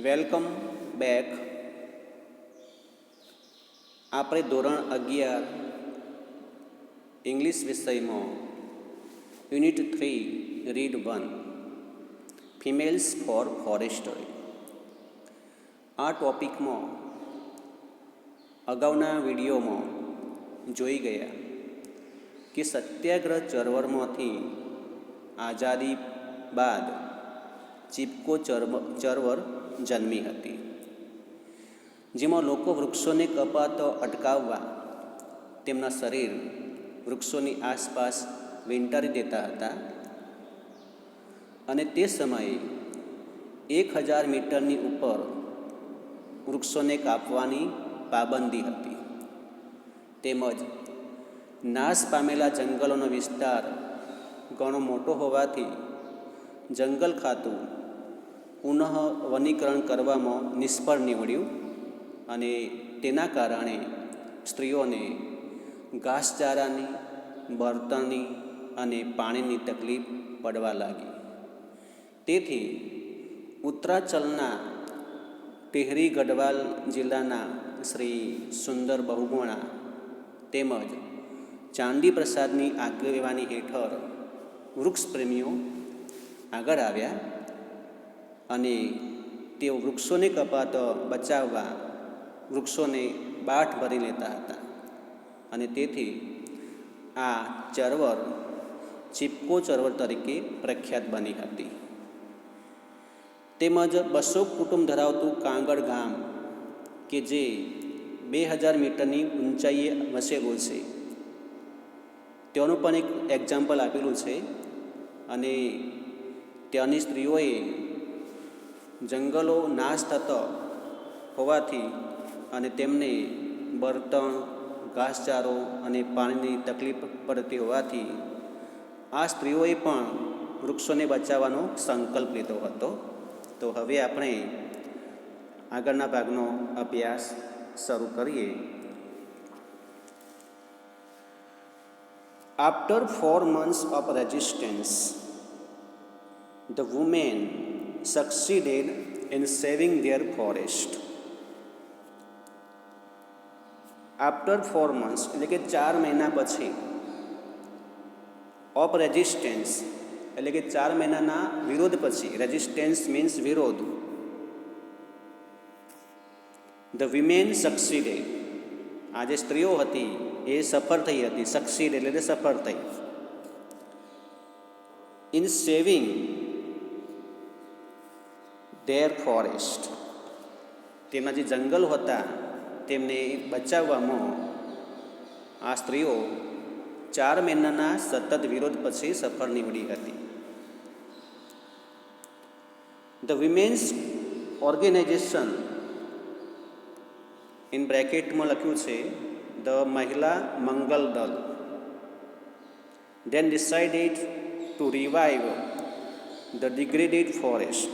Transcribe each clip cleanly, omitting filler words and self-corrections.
Welcome back. આપણે ધોરણ 11 English વિષયમાં યુનિટ 3 રીડ 1 ફિમેલ્સ ફોર ફોરેસ્ટરી આ ટોપિકમાં અગાઉના વિડીયોમાં જોઈ ગયા કે સત્યાગ્રહ ચળવળમાંથી આઝાદી બાદ ચિપકો ચળવળ જન્મી હતી, જેમાં લોકો વૃક્ષોને કપાતો અટકાવવા તેમના શરીર વૃક્ષોની આસપાસ વીંટાળી દેતા હતા અને તે સમયે 1000 મીટરની ઉપર વૃક્ષોને કાપવાની પાબંદી હતી. તેમજ નાશ પામેલા જંગલોનો વિસ્તાર ઘણો મોટો હોવાથી જંગલ ખાતું પુનઃ વનીકરણ કરવામાં નિષ્ફળ નીવડ્યું અને તેના કારણે સ્ત્રીઓને ઘાસચારાની, બળતણની અને પાણીની તકલીફ પડવા લાગી. તેથી ઉત્તરાંચલના ટિહરી ગઢવાલ જિલ્લાના શ્રી સુંદર બહુગુણા તેમજ ચાંદી પ્રસાદની આગેવાની હેઠળ વૃક્ષ પ્રેમીઓ આગળ આવ્યા અને તેઓ વૃક્ષોને કપાતો બચાવવા વૃક્ષોને બાઠ ભરી લેતા હતા અને તેથી આ ચળવળ ચિપકો ચળવળ તરીકે પ્રખ્યાત બની હતી. તેમજ 200 કુટુંબ ધરાવતું કાંગડ ગામ કે જે 2000 મીટરની ઊંચાઈએ વસેલું છે તેનું પણ એક એક્ઝામ્પલ આપેલું છે અને ત્યાંની સ્ત્રીઓએ જંગલો નાશ થતો હોવાથી અને તેમને બળતણ, ઘાસચારો અને પાણીની તકલીફ પડતી હોવાથી આ સ્ત્રીઓએ પણ વૃક્ષોને બચાવવાનો સંકલ્પ લીધો હતો. તો હવે આપણે આગળના ભાગનો અભ્યાસ શરૂ કરીએ. After 4 months of resistance, the women succeeded in saving their forest. After 4 months એટલે કે 4 મહિના પછી ઓફ રેઝિસ્ટન્સ એટલે કે 4 મહિનાના વિરોધ પછી, રેઝિસ્ટન્સ મીન્સ વિરોધ, ધ વિમેન સક્સીડેડ આ જે સ્ત્રીઓ હતી એ સફળ થઈ હતી. સક્સીડ એટલે સફળ થઈ. ઇન સેવિંગ ધેર ફોરેસ્ટ તેમના જે જંગલો હતા તેમને બચાવવામાં આ સ્ત્રીઓ 4 મહિનાના સતત વિરોધ પછી સફળ નીવડી હતી. ધ વિમેન્સ ઓર્ગેનાઇઝેશન ઇન બ્રેકેટમાં લખ્યું છે ધ મહિલા મંગલ દળ then decided to revive the degraded forest.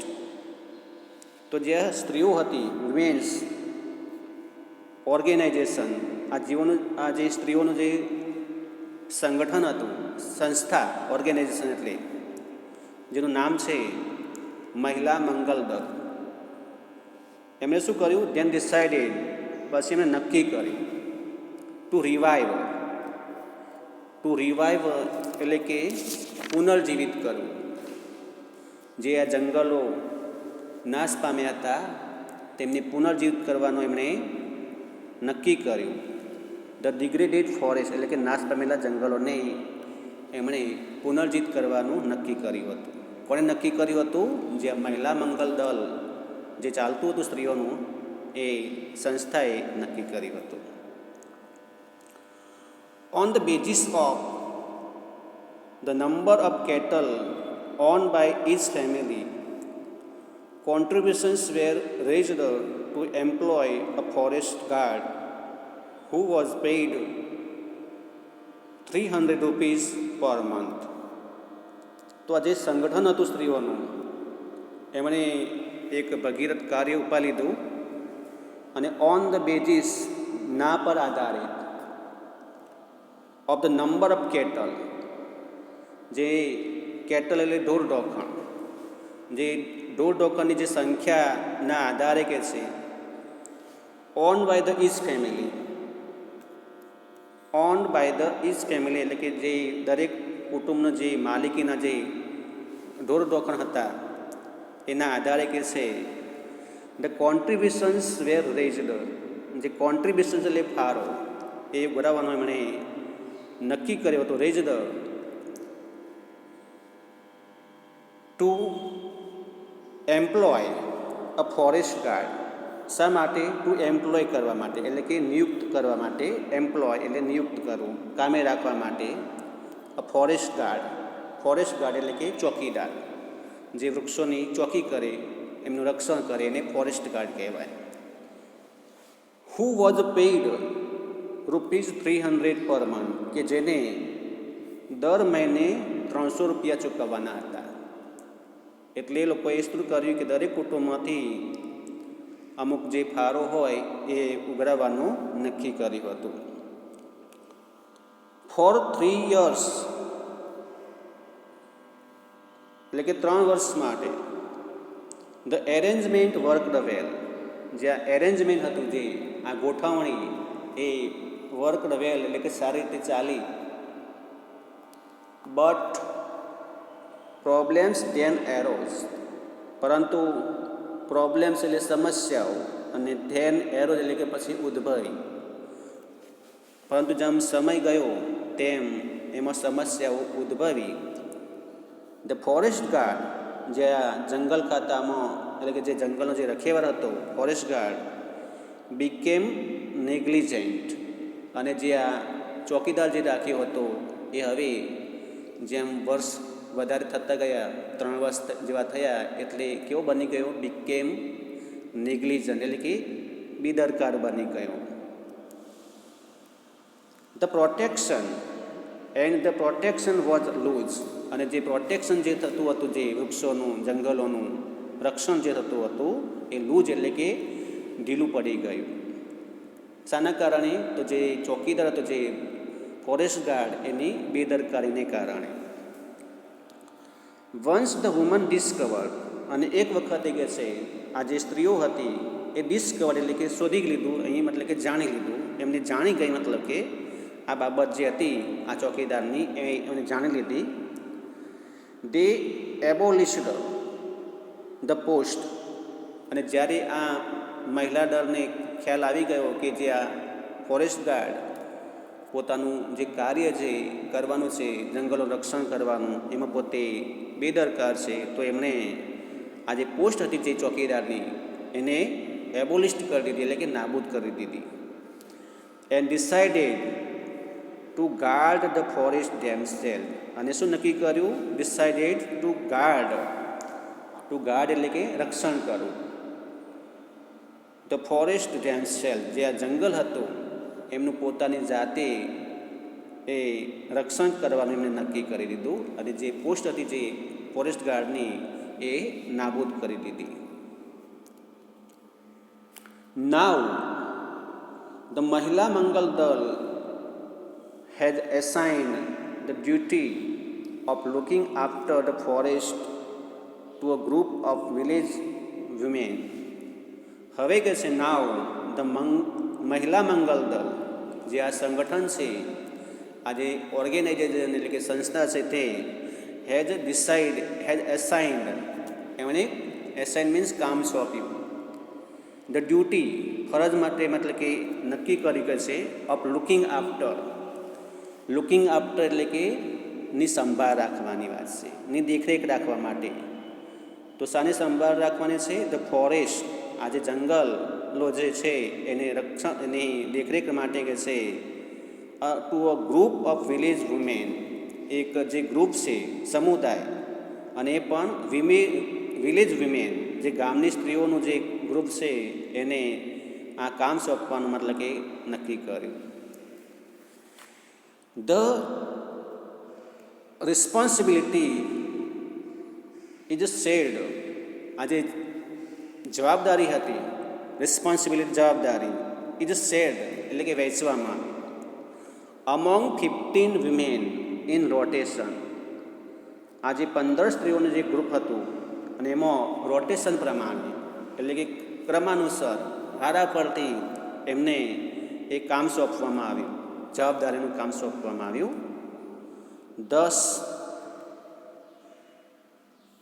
તો જે સ્ત્રીઓ હતી, વિમેન્સ ઓર્ગેનાઇઝેશન, આ જે સ્ત્રીઓનું જે સંગઠન હતું, સંસ્થા, ઓર્ગેનાઇઝેશન એટલે જેનું નામ છે મહિલા મંગલ દળ, એમણે શું કર્યું? ધેન ડિસાઇડેડ પછી એમણે નક્કી કર્યું ટુ રિવાઇવ એટલે કે પુનર્જીવિત કરવું. જે આ જંગલો નાશ પામ્યા હતા તેમને પુનર્જીવિત કરવાનું એમણે નક્કી કર્યું. ધ ડિગ્રેડેડ ફોરેસ્ટ એટલે કે નાશ પામેલા જંગલોને એમણે પુનર્જીવિત કરવાનું નક્કી કર્યું હતું. કોણે નક્કી કર્યું હતું? જે મહિલા મંગલ દળ જે ચાલતું હતું સ્ત્રીઓનું, એ સંસ્થાએ નક્કી કર્યું હતું. On the basis of the number of cattle owned by each family, contributions were raised to employ a forest guard who was paid 300 rupees per month. તો આ જે સંગઠન હતું સ્ત્રીઓનું, એમણે એક ભગીરથ કાર્ય ઉપાડી લીધું અને ઓન ધ બેઝિસ ના પર આધારિત of the number of cattle, જે કેટલ એટલે ઢોર ઢોખણ, જે ઢોર ઢોકરની જે સંખ્યાના આધારે કે છે on by the each family, on by the each family એટલે કે જે દરેક કુટુંબનો જે માલિકીના જે ઢોર ઢોકણ હતા એના આધારે કે છે ધ કોન્ટ્રીબ્યુશન્સ વેર રેઝડ, જે કોન્ટ્રીબ્યુશન્સ એટલે ફાળો એ બરાવવાનો એમણે નક્કી કર્યો હતો. Raised to employ a forest guard. શા માટે? ટુ એમ્પ્લોય કરવા માટે, એટલે કે નિયુક્ત કરવા માટે. એમ્પ્લોય એટલે નિયુક્ત કરવું, કામે રાખવા માટે. અ ફોરેસ્ટ ગાર્ડ, ફોરેસ્ટ ગાર્ડ એટલે કે ચોકીદાર, જે વૃક્ષોની ચોકી કરે, એમનું રક્ષણ કરે એને ફોરેસ્ટ ગાર્ડ કહેવાય. Who was paid ₹300 per month, કે જેને દર મહિને 300 રૂપિયા ચૂકવવાના હતા. એટલે એ લોકોએ શું કર્યું કે દરેક કુટુંબમાંથી અમુક જે ફાળો હોય એ ઉઘરાવવાનું નક્કી કર્યું હતું. ફોર 3 years એટલે કે 3 વર્ષ માટે ધ એરેન્જમેન્ટ વર્કડ વેલ, જે આ એરેન્જમેન્ટ હતું, જે આ ગોઠવણી એ વર્કડ વેલ એટલે કે સારી રીતે ચાલી. બટ પ્રોબ્લેમ્સ ધેન એરોઝ, પરંતુ પ્રોબ્લેમ્સ એટલે સમસ્યાઓ અને ધેન એરોઝ એટલે કે પછી ઉદ્ભવી. પરંતુ જેમ સમય ગયો તેમ એમાં સમસ્યાઓ ઉદ્ભવી. ધ ફોરેસ્ટ ગાર્ડ, જે આ જંગલ ખાતામાં એટલે કે જે જંગલનો જે રખેવાર હતો ફોરેસ્ટ ગાર્ડ, બીકેમ નેગ્લિજન્ટ, અને જે આ ચોકીદાર જે રાખ્યો હતો એ હવે જેમ વર્ષ વધારે થતા ગયા, 3 વર્ષ જેવા થયા એટલે કેવો બની ગયો? બીકેમ નેગ્લિજન્ટ એટલે કે બેદરકાર બની ગયો. The protection and the protection was loose, અને જે પ્રોટેક્શન જે થતું હતું, જે વૃક્ષોનું જંગલોનું રક્ષણ જે થતું હતું એ લૂઝ એટલે કે ઢીલું પડી ગયું. શાના કારણે? તો જે ચોકીદાર હતો, જે ફોરેસ્ટ ગાર્ડ, એની બેદરકારીને કારણે. વન્સ ધ વુમન ડિસ્કવર્ડ, અને એક વખતે કે છે આ જે સ્ત્રીઓ હતી એ ડિસ્કવર્ડ એટલે કે શોધી લીધું, અહીં મતલબ કે જાણી લીધું, એમને જાણી ગઈ, મતલબ કે આ બાબત જે હતી આ ચોકીદારની એમને જાણી લીધી. દે એબોલિશ્ડ ધ પોસ્ટ, અને જ્યારે આ મહિલા દળને ખ્યાલ આવી ગયો કે જે આ ફોરેસ્ટ ગાર્ડ પોતાનું જે કાર્ય છે કરવાનું છે, જંગલોનું રક્ષણ કરવાનું, એમાં પોતે બેદરકાર છે, તો એમણે આ જે પોસ્ટ હતી જે ચોકીદારની એને એબોલિસ્ટ કરી દીધી એટલે કે નાબૂદ કરી દીધી. And decided to guard the forest themselves, અને શું નક્કી કર્યું? ડિસાઇડેડ ટુ ગાર્ડ એટલે કે રક્ષણ કરવું. ધ ફોરેસ્ટ ધેમસેલ્ફ, જે આ જંગલ હતું એમનું પોતાની જાતે એ રક્ષણ કરવાનું એમને નક્કી કરી દીધું, અને જે પોસ્ટ હતી જે ફોરેસ્ટ ગાર્ડની એ નાબૂદ કરી દીધી. નાવ ધ મહિલા મંગલ દળ had assigned the duty of looking after the forest to a group of village women. હવે કે છે નાવ ધ મહિલા મંગલ દળ, જે આ સંગઠન છે, આ જે ઓર્ગેનાઇઝેશન એટલે કે સંસ્થા છે તે હેઝ એસાઇન્ડ, એમણે એસાઇન મીન્સ કામ સોંપ્યું. ધ ડ્યુટી ફરજ માટે, મતલબ કે નક્કી કર્યું કે છે ઓફ લુકિંગ આફ્ટર એટલે કે ની સંભાળ રાખવાની વાત છે, ની દેખરેખ રાખવા માટે. તો શાની સંભાળ રાખવાની છે? ધ ફોરેસ્ટ, આ જે જંગલો જે છે એને રક્ષણ, એની દેખરેખ માટે કે છે to a group of village women, એક જે ગ્રુપ છે સમુદાય, અને એ પણ વિલેજ વુમેન, જે ગામની સ્ત્રીઓનું જે ગ્રુપ છે એને આ કામ સોંપવાનું મતલબ કે નક્કી કર્યું. ધ રિસ્પોન્સિબિલિટી ઇઝ શેર્ડ, આ જે જવાબદારી હતી, રિસ્પોન્સિબિલિટી જવાબદારી, ઇઝ શેર્ડ એટલે કે વહેંચવામાં અમોંગ 15 વિમેન ઇન રોટેશન, આ જે 15 સ્ત્રીઓનું જે ગ્રુપ હતું અને એમાં રોટેશન પ્રમાણે એટલે કે ક્રમાનુસાર વારા પરથી એમને એ કામ સોંપવામાં આવ્યું, જવાબદારીનું કામ સોંપવામાં આવ્યું. Thus,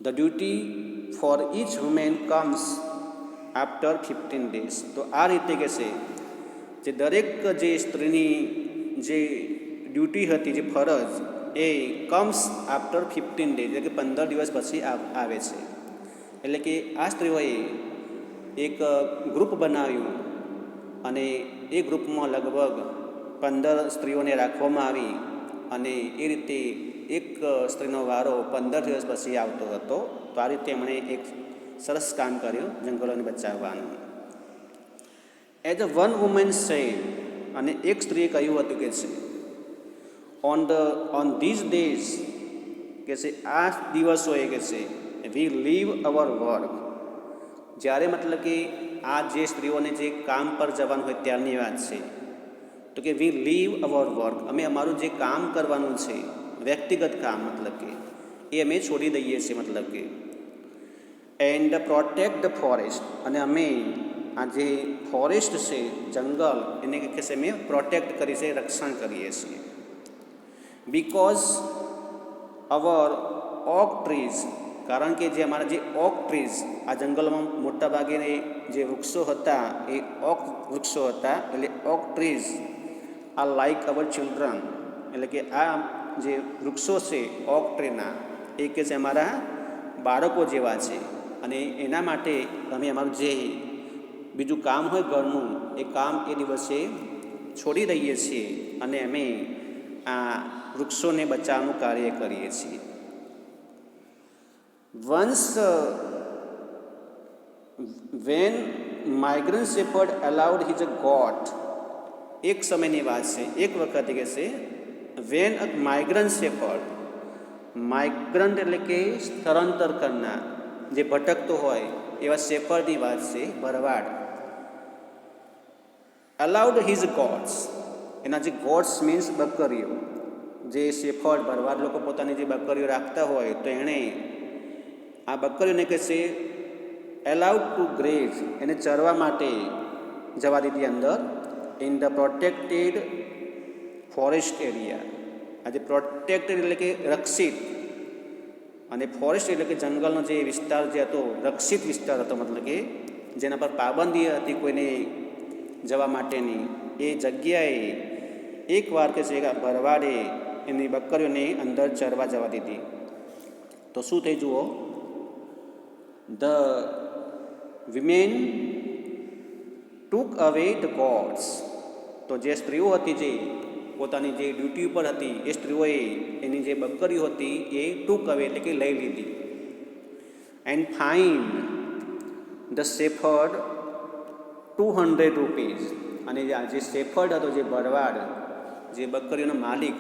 the duty for each woman comes after 15 days. તો આ રીતે કે છે જે દરેક જે સ્ત્રીની જે ડ્યુટી હતી, જે ફરજ, એ કમ્સ આફ્ટર 15 ડેઝ એટલે કે 15 દિવસ પછી આવે છે. એટલે કે આ સ્ત્રીઓએ એક ગ્રુપ બનાવ્યું અને એ ગ્રુપમાં લગભગ 15 સ્ત્રીઓને રાખવામાં આવી અને એ રીતે એક સ્ત્રીનો વારો 15 દિવસ પછી આવતો હતો. તો આ રીતે એમણે એક સરસ કામ કર્યું જંગલોને બચાવવાનું. As a one woman said, અને એક સ્ત્રીએ કહ્યું હતું કે છે ઓન ધીઝ ડેઝ કે છે આ દિવસોએ કે છે વી લીવ અવર વર્ક. જ્યારે મતલબ કે આ જે સ્ત્રીઓને જે કામ પર જવાનું હોય ત્યારની વાત છે, તો કે વી લીવ અવર વર્ક, અમે અમારું જે કામ કરવાનું છે વ્યક્તિગત કામ મતલબ કે એ અમે છોડી દઈએ છીએ મતલબ કે. એન્ડ પ્રોટેક્ટ ધ ફોરેસ્ટ, અને અમે આ જે ફોરેસ્ટ છે જંગલ એને કે છે અમે પ્રોટેક્ટ કરીએ છીએ, રક્ષણ કરીએ છીએ. બિકોઝ અવર ઓક ટ્રીઝ, કારણ કે જે અમારા જે ઓક ટ્રીઝ આ જંગલમાં મોટાભાગે જે વૃક્ષો હતા એ ઓક વૃક્ષો હતા. એટલે oak trees are like our children, એટલે કે આ જે વૃક્ષો છે ઓક ટ્રીના એ કે છે અમારા બાળકો જેવા છે. અને એના માટે અમે અમારું જે બીજું કામ હોય ઘરનું એ કામ એ દિવસે છોડી દઈએ છીએ અને અમે આ વૃક્ષોને બચાવવાનું કાર્ય કરીએ છીએ. Once when migrant shepherd allowed his a goat, એક સમયની વાત છે, એક વખત કે છે when a migrant shepherd, migrant એટલે કે સ્થળાંતર કરનાર, જે ભટકતો હોય એવા શેપર્ડની વાત છે, ભરવાડ. અલાઉડ હિઝ ગોડ્સ, એના જે ગોડ્સ મીન્સ બકરીઓ, જે શેફર્ડ ભરવાડ લોકો પોતાની જે બકરીઓ રાખતા હોય તો એણે આ બકરીઓને કહે છે એલાઉડ ટુ ગ્રેઝ, એને ચરવા માટે જવા દીધી અંદર in the protected forest area. આજે પ્રોટેક્ટેડ એટલે કે રક્ષિત, અને ફોરેસ્ટ એટલે કે જંગલનો જે વિસ્તાર જે હતો રક્ષિત વિસ્તાર હતો, મતલબ કે જેના પર પાબંદી હતી કોઈને જવા માટેની, એ જગ્યાએ એકવાર કે છે ભરવાડે એની બકરીઓને અંદર ચરવા જવા દીધી. તો શું થઈ જુઓ, ધ વિમેન ટૂક અવે ધ ગોડ્સ, તો જે સ્ત્રીઓ હતી જે પોતાની જે ડ્યુટી ઉપર હતી એ સ્ત્રીઓએ એની જે બકરીઓ હતી એ ટૂક અવે એટલે કે લઈ લીધી. And fine the shepherd 200 rupees, અને જે શેફર્ડ હતો જે ભરવાડ જે બકરીઓનો માલિક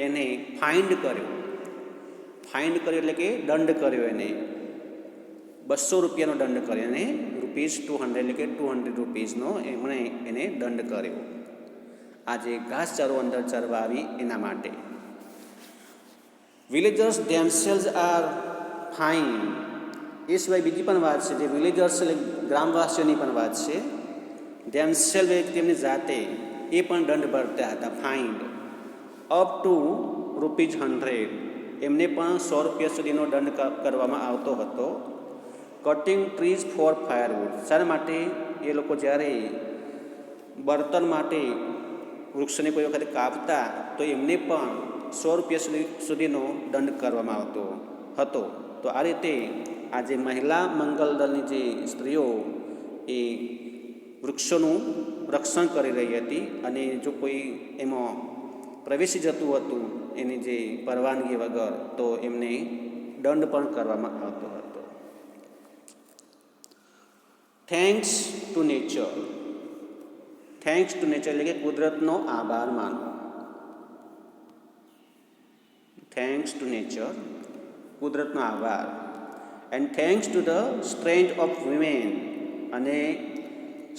એને ફાઇન્ડ કર્યો. ફાઇન્ડ કર્યો એટલે કે દંડ કર્યો, એને 200 રૂપિયાનો દંડ કર્યો, અને રૂપીઝ 200 એટલે કે 200 રૂપીઝનો એમણે એને દંડ કર્યો. આ જે ઘાસચારો અંદર ચરવા આવી એના માટે. વિલેજર્સ ધેમસેલ્સ આર ફાઇન, એ સિવાય બીજી પણ વાત છે, જે વિલેજર્સ એટલે ગ્રામવાસીઓની પણ વાત છે. ધેમસેલ્સ તેમની જાતે એ પણ દંડ ભરતા હતા, ફાઇન્ડ અપ ટુ ₹100, એમને પણ 100 રૂપિયા સુધીનો દંડ કરવામાં આવતો હતો. કટિંગ ટ્રીઝ ફોર ફાયરવુડ, શાના માટે એ લોકો જ્યારે બળતણ માટે વૃક્ષને કોઈ વખતે કાપતા તો એમને પણ 100 રૂપિયા સુધીનો દંડ કરવામાં આવતો હતો. તો આ રીતે આ જે મહિલા મંગલ દળની જે સ્ત્રીઓ એ વૃક્ષોનું રક્ષણ કરી રહી હતી, અને જો કોઈ એમાં પ્રવેશી જતું હતું એની જે પરવાનગી વગર તો એમને દંડ પણ કરવામાં આવતો હતો. Thanks to nature, thanks to nature એટલે કે કુદરતનો આભાર માનો. થેન્ક્સ ટુ નેચર, કુદરતનો આભાર. And thanks to the strength of women, અને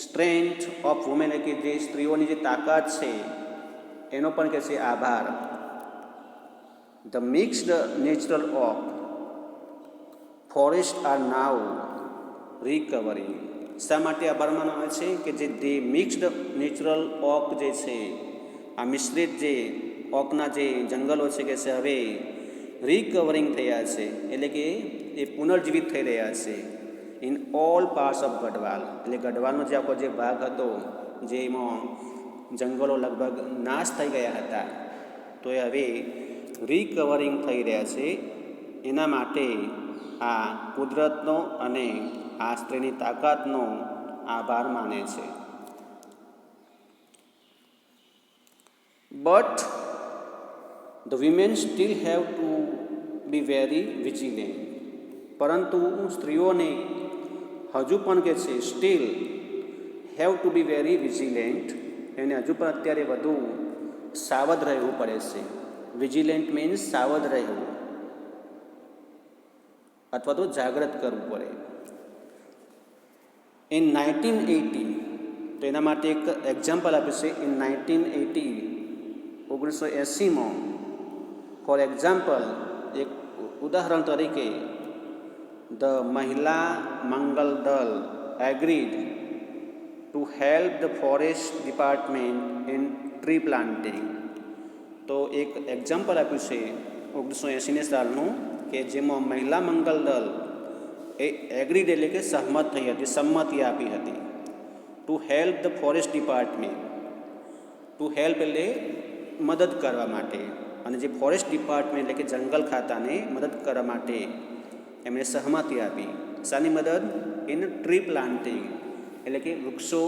સ્ટ્રેન્થ ઓફ વુમેન એટલે કે જે સ્ત્રીઓની જે તાકાત છે એનો પણ કહે છે આભાર. The mixed natural of, forest are now recovering. શા માટે આભાર માનવામાં આવે છે કે જે ધી મિક્સ્ડ નેચરલ ઓક જે છે, આ મિશ્રિત જે ઓકના જે જંગલો છે કે છે હવે રિકવરિંગ થયા છે, એટલે કે એ પુનર્જીવિત થઈ રહ્યા છે in all parts of Garhwal. એટલે ગઢવાલનો જે આખો જે ભાગ હતો જેમાં જંગલો લગભગ નાશ થઈ ગયા હતા, તો એ હવે રિકવરિંગ થઈ રહ્યા છે. એના માટે આ કુદરતનો અને આ સ્ત્રીની તાકાતનો આભાર માને છે. But the women steel have to be very vigilant. પરંતુ સ્ત્રીઓને હજુ પણ કે છે steel have to be very vigilant, એને હજુ પણ અત્યારે વધુ સાવધ રહેવું પડે છે. વિજિલન્ટ મીન્સ સાવધ રહેવું અથવા તો જાગૃત કરવું પડે. ઇન 1980, તો એના માટે એક એક્ઝામ્પલ આપ્યું છે. ઇન 1980 ફોર એક્ઝામ્પલ, એક ઉદાહરણ તરીકે, ધ મહિલા મંગલ દળ agreed to help the forest department in tree planting. તો એક એક્ઝામ્પલ આપ્યું છે 1980 સાલનું કે જેમાં મહિલા મંગલ દળ એ એગ્રીડ એટલે કે સહમત થઈ હતી, સંમતિ આપી હતી. To help the forest department, to help એટલે મદદ કરવા માટે, અને જે ફોરેસ્ટ ડિપાર્ટમેન્ટ એટલે કે જંગલ ખાતાને મદદ કરવા માટે એમણે સહમતિ આપી. શાની મદદ? ઇન ટ્રી પ્લાન્ટિંગ એટલે કે વૃક્ષો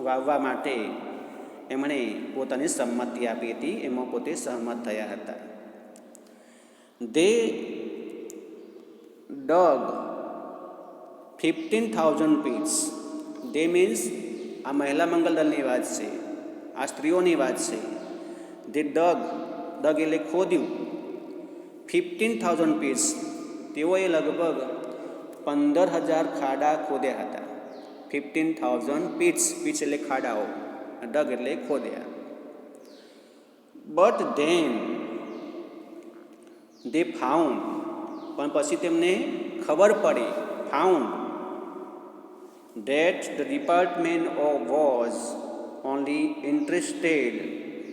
વાવવા માટે એમણે પોતાની સંમતિ આપી હતી, એમાં પોતે સહમત થયા હતા. દે ડગ 15,000 pits. દે મીન્સ આ મહિલા મંગલ દળની વાત છે, આ સ્ત્રીઓની વાત છે. દે ડગ એટલે ખોદ્યું. 15,000 pits, તેઓએ લગભગ 15,000 ખાડા ખોદ્યા હતા. 15,000 pits એટલે ખાડાઓ, ડગ એટલે ખોદ્યા. બટ ધેન દે ફાઉન્ડ, પણ પછી તેમને ખબર પડી, found, that the department was only interested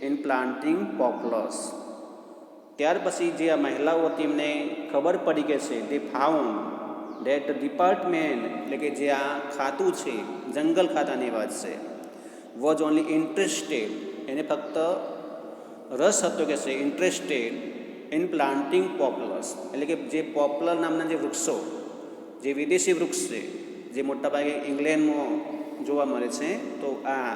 in planting poplars. ત્યાર પછી જે આ મહિલાઓ હતી એમને ખબર પડી કે છે they found that the department એટલે કે જે આ ખાતું છે, જંગલ ખાતાની વાત છે, was only interested, એને ફક્ત રસ હતો કે છે ઇન્ટરેસ્ટેડ ઇન પ્લાન્ટિંગ પોપ્લર્સ, એટલે કે જે પોપ્લર નામના જે વૃક્ષો, જે વિદેશી વૃક્ષ છે જે મોટાભાગે ઇંગ્લેન્ડમાં જોવા મળે છે, તો આ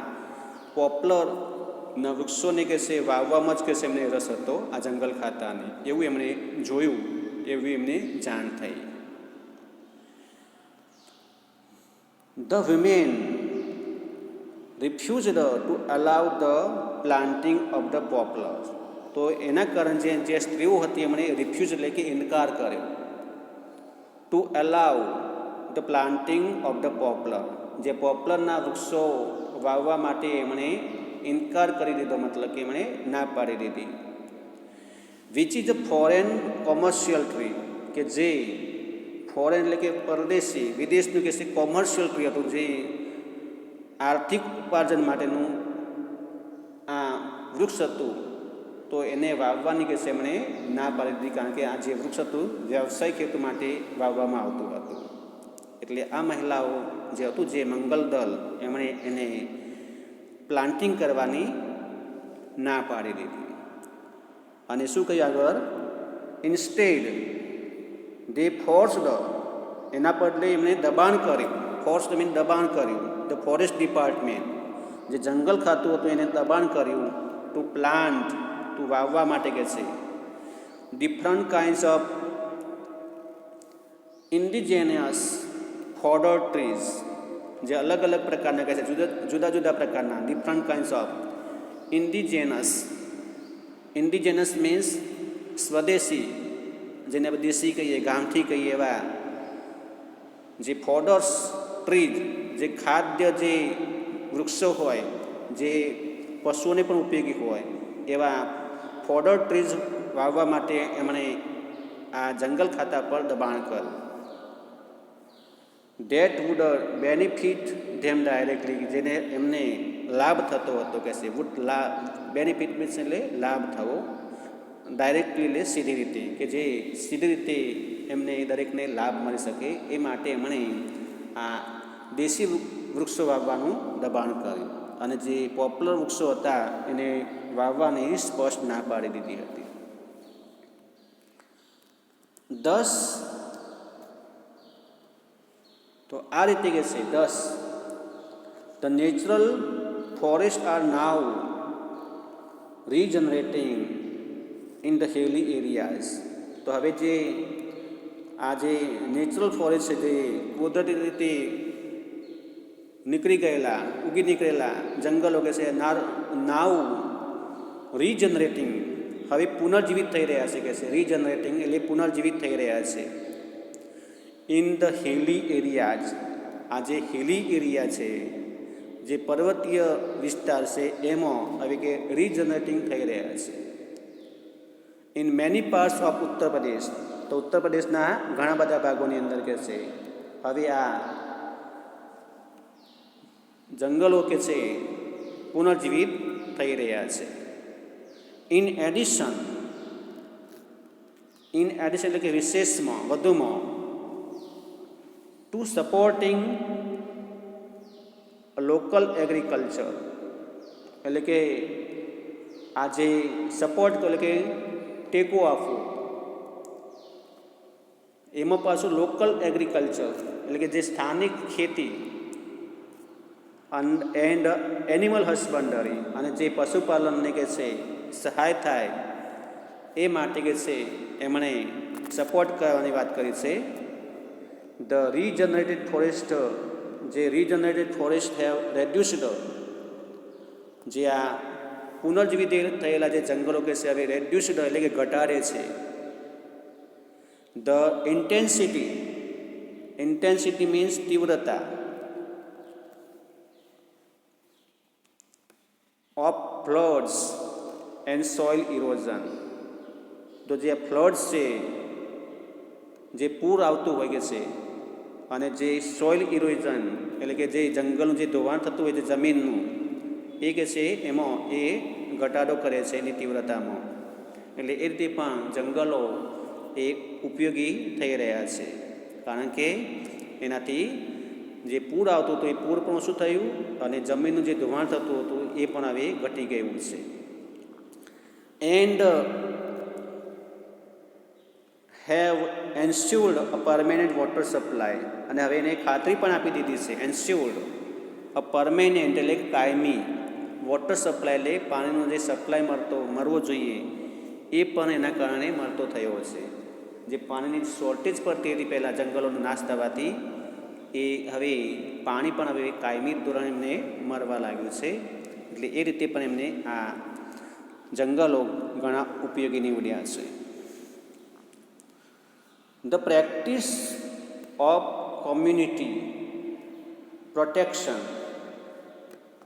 પોપ્લરના વૃક્ષોને કે છે વાવવામાં જ કે છે એમને રસ હતો આ જંગલ ખાતાને, એવું એમણે જોયું, એવી એમને જાણ થઈ. The women refused to allow the planting of the poplar. તો એના કારણે જે સ્ત્રીઓ હતી એમણે રિફ્યુઝ એટલે કે ઇનકાર કર્યો. To allow the planting of the poplar, જે પોપ્લરના વૃક્ષો વાવવા માટે એમણે ઇનકાર કરી દીધો, મતલબ કે એમણે ના પાડી દીધી. Which is a foreign commercial tree, કે જે ફોરેન એટલે કે પરદેશી, વિદેશનું કે છે કોમર્શિયલ ટ્રી હતું, જે આર્થિક ઉપાર્જન માટેનું આ વૃક્ષ હતું, તો એને વાવવાની કે છે એમણે ના પાડી દીધી, કારણ કે આ જે વૃક્ષ હતું વ્યવસાયિક હેતુ માટે વાવવામાં આવતું હતું. એટલે આ મહિલાઓ જે હતું, જે મંગલ દળ, એમણે એને પ્લાન્ટિંગ કરવાની ના પાડી દીધી. અને શું કહ્યું આગળ? ઇન્સ્ટેડ દે ફોર્સ્ડ, એના બદલે એમણે દબાણ કર્યું. ફોર્સ્ડ મીન દબાણ કર્યું. ધ ફોરેસ્ટ ડિપાર્ટમેન્ટ, જે જંગલ ખાતું હતું એને દબાણ કર્યું ટુ પ્લાન્ટ, ટુ વાવવા માટે કે છે different kinds of indigenous fodder trees, જે અલગ અલગ પ્રકારના કહે છે, જુદા જુદા પ્રકારના, different kinds of indigenous. Indigenous means સ્વદેશી, જેને આપણે દેશી કહીએ, ગામઠી કહીએ, એવા જે ફોડર્સ ટ્રીઝ, જે ખાદ્ય જે વૃક્ષો હોય, જે પશુઓને પણ ઉપયોગી હોય, એવા ફોડર ટ્રીઝ વાવવા માટે એમણે આ જંગલ ખાતા પર દબાણ કર્યું. That wood benefit them directly, જેને એમને લાભ થતો હતો કે છે. વુડ બેનિફિટ મીન્સ એટલે લાભ થવો, ડાયરેક્ટલી એટલે સીધી રીતે, કે જે સીધી રીતે એમને દરેકને લાભ મળી શકે એ માટે એમણે આ દેશી વૃક્ષો વાવવાનું દબાણ કર્યું અને જે પોપ્યુલર વૃક્ષો હતા એને વાવવાની સ્પષ્ટ ના પાડી દીધી હતી. 10 તો આ રીતે કે છે 10 the natural forest are now regenerating in the hilly areas. તો હવે જે આ જે નેચરલ ફોરેસ્ટ છે, જે કુદરતી રીતે ઉગી નીકળેલા જંગલો કે છે, નાવ રીજનરેટિંગ, હવે પુનર્જીવિત થઈ રહ્યા છે કે છે. રીજનરેટિંગ એટલે પુનર્જીવિત થઈ રહ્યા છે. ઇન ધ હિલી એરિયાઝ, આ જે હિલી એરિયા છે, જે પર્વતીય વિસ્તાર છે, એમાં હવે કે રીજનરેટિંગ થઈ રહ્યા છે. In many parts of Uttar Pradesh, તો ઉત્તર પ્રદેશના ઘણા બધા ભાગોની અંદર કે છે હવે આ જંગલો કે છે પુનર્જીવિત થઈ રહ્યા છે. ઇન એડિશન એટલે કે વિશેષમાં, વધુમાં, ટુ સપોર્ટિંગ લોકલ એગ્રીકલ્ચર, એટલે કે આ જે સપોર્ટ એટલે કે ટેકો આપવો, એમાં પાછું લોકલ એગ્રીકલ્ચર એટલે કે જે સ્થાનિક ખેતી એન્ડ એનિમલ હસબન્ડરી, અને જે પશુપાલનને કે છે સહાય થાય એ માટે કે છે એમણે સપોર્ટ કરવાની વાત કરી છે. ધ રીજનરેટેડ ફોરેસ્ટ, જે રીજનરેટેડ ફોરેસ્ટ હેવ રેડ્યુસ્ડ, જે આ પુનર્જીવિત થયેલા જે જંગલો કે છે હવે રેડ્યુસ્ડ એટલે કે ઘટાડે છે. ધ ઇન્ટેન્સિટી મીન્સ તીવ્રતા, of floods and soil erosion. તો જે ફ્લડ્સ છે, જે પૂર આવતું હોય કે છે, અને જે સોઇલ ઇરોઝન એટલે કે જે જંગલનું જે ધોવાણ થતું હોય છે જમીનનું, એ કે છે એમાં એ ઘટાડો કરે છે એની તીવ્રતામાં. એટલે એ રીતે પણ જંગલો એ ઉપયોગી થઈ રહ્યા છે, કારણ કે એનાથી જે પૂર આવતું હતું એ પૂર પણ શું થયું, અને જમીનનું જે ધોવાણ થતું હતું એ પણ હવે ઘટી ગયું છે. And have ensured a permanent water supply, અને હવે એને ખાતરી પણ આપી દીધી છે. એન્સ્યોર્ડ અ પરમેનન્ટ એટલે કાયમી, વોટર સપ્લાય એટલે પાણીનો જે સપ્લાય મળવો જોઈએ એ પણ એના કારણે મળતો થયો છે. જે પાણીની શોર્ટેજ પડતી હતી પહેલાં જંગલોનો નાશ થવાથી, એ હવે પાણી પણ હવે કાયમી ધોરણે એમને મળવા લાગ્યું છે. એટલે એ રીતે પણ એમને આ જંગલો ઘણા ઉપયોગી નીવડ્યા છે. The practice of community protection,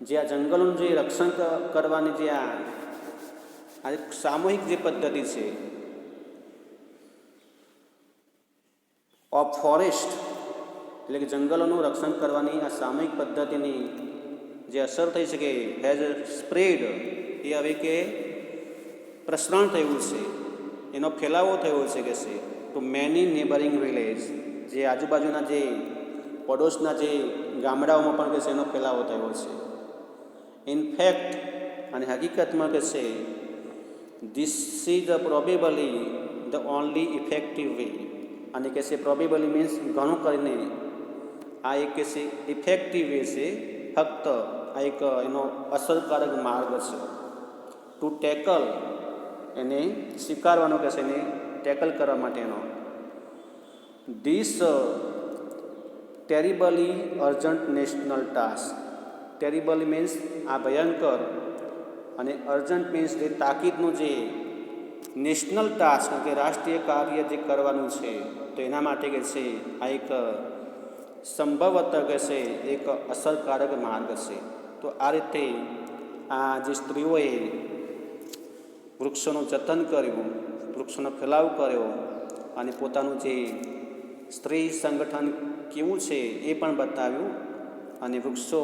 જે આ જંગલોનું જે રક્ષણ કરવાની જે આ સામૂહિક જે પદ્ધતિ છે ઓફ ફોરેસ્ટ, એટલે કે જંગલોનું રક્ષણ કરવાની આ સામૂહિક પદ્ધતિની જે અસર થઈ છે કે હેઝ સ્પ્રેડ, એ હવે કે પ્રસરણ થયું છે, એનો ફેલાવો થયો છે કે છે ટુ મેની નેબરિંગ વિલેજ, જે આજુબાજુના જે પડોશના જે ગામડાઓમાં પણ કે છે એનો ફેલાવો થયો છે. ઇનફેક્ટ, અને હકીકતમાં કે છે this is probably the only effective way, અને કે છે પ્રોબેબલી મીન્સ ઘણું કરીને આ એક કે છે ઇફેક્ટિવ વે છે, ફક્ત આ એક એનો અસરકારક માર્ગ છે. ટુ ટેકલ, એને સ્વીકારવાનો કે છે, એને ટેકલ કરવા માટેનો. This terribly urgent national task, terribly means આ ભયંકર, અને અર્જન્ટ મીન્સ જે તાકીદનું જે નેશનલ ટાસ્ક કે રાષ્ટ્રીય કાર્ય જે કરવાનું છે, તો એના માટે કે છે આ એક સંભવત કે છે એક અસરકારક માર્ગ છે. તો આ રીતે આ જે સ્ત્રીઓએ વૃક્ષોનું જતન કર્યું, વૃક્ષોનો ફેલાવ કર્યો, અને પોતાનું જે સ્ત્રી સંગઠન કેવું છે એ પણ બતાવ્યું અને વૃક્ષો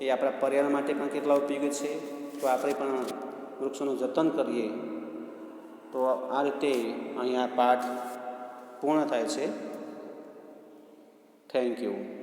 એ આપણા પર્યાવરણ માટે પણ કેટલા ઉપયોગી છે, તો આપણે પણ વૃક્ષોનું જતન કરીએ. તો આ રીતે અહીંયા પાઠ પૂર્ણ થાય છે. Thank you.